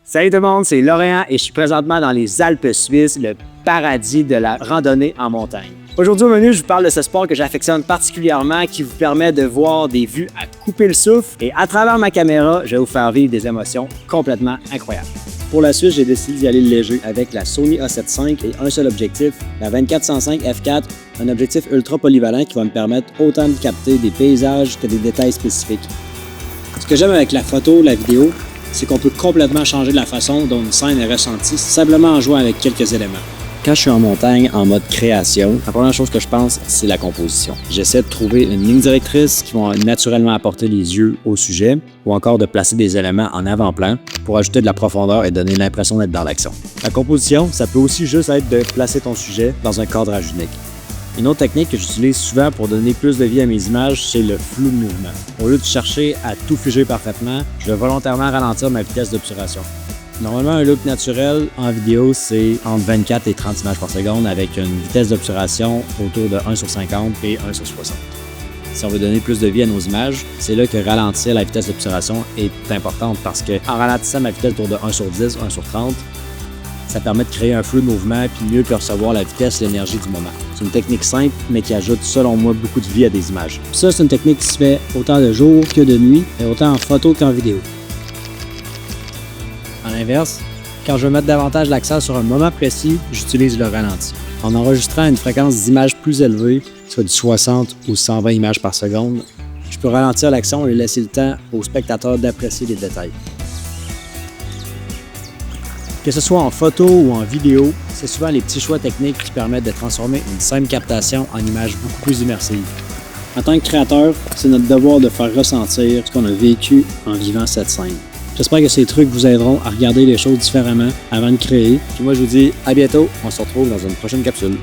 Salut tout le monde, c'est Laurent et je suis présentement dans les Alpes suisses, le paradis de la randonnée en montagne. Aujourd'hui au menu, je vous parle de ce sport que j'affectionne particulièrement qui vous permet de voir des vues à couper le souffle et à travers ma caméra, je vais vous faire vivre des émotions complètement incroyables. Pour la suite, j'ai décidé d'y aller léger avec la Sony A7 III et un seul objectif, la 24-105 f4, un objectif ultra polyvalent qui va me permettre autant de capter des paysages que des détails spécifiques. Ce que j'aime avec la photo, la vidéo, c'est qu'on peut complètement changer la façon dont une scène est ressentie simplement en jouant avec quelques éléments. Quand je suis en montagne, en mode création, la première chose que je pense, c'est la composition. J'essaie de trouver une ligne directrice qui va naturellement apporter les yeux au sujet ou encore de placer des éléments en avant-plan pour ajouter de la profondeur et donner l'impression d'être dans l'action. La composition, ça peut aussi juste être de placer ton sujet dans un cadrage unique. Une autre technique que j'utilise souvent pour donner plus de vie à mes images, c'est le flou de mouvement. Au lieu de chercher à tout figer parfaitement, je vais volontairement ralentir ma vitesse d'obturation. Normalement, un look naturel en vidéo, c'est entre 24 et 30 images par seconde avec une vitesse d'obturation autour de 1 sur 50 et 1 sur 60. Si on veut donner plus de vie à nos images, c'est là que ralentir la vitesse d'obturation est importante parce qu'en ralentissant ma vitesse autour de 1 sur 10, 1 sur 30, ça permet de créer un flou de mouvement puis mieux percevoir la vitesse et l'énergie du moment. C'est une technique simple, mais qui ajoute, selon moi, beaucoup de vie à des images. Puis ça, c'est une technique qui se fait autant de jour que de nuit, et autant en photo qu'en vidéo. À l'inverse, quand je veux mettre davantage l'accent sur un moment précis, j'utilise le ralenti. En enregistrant une fréquence d'image plus élevée, soit du 60 ou 120 images par seconde, je peux ralentir l'action et laisser le temps au spectateur d'apprécier les détails. Que ce soit en photo ou en vidéo, c'est souvent les petits choix techniques qui permettent de transformer une simple captation en image beaucoup plus immersive. En tant que créateur, c'est notre devoir de faire ressentir ce qu'on a vécu en vivant cette scène. J'espère que ces trucs vous aideront à regarder les choses différemment avant de créer. Puis moi, je vous dis à bientôt. On se retrouve dans une prochaine capsule.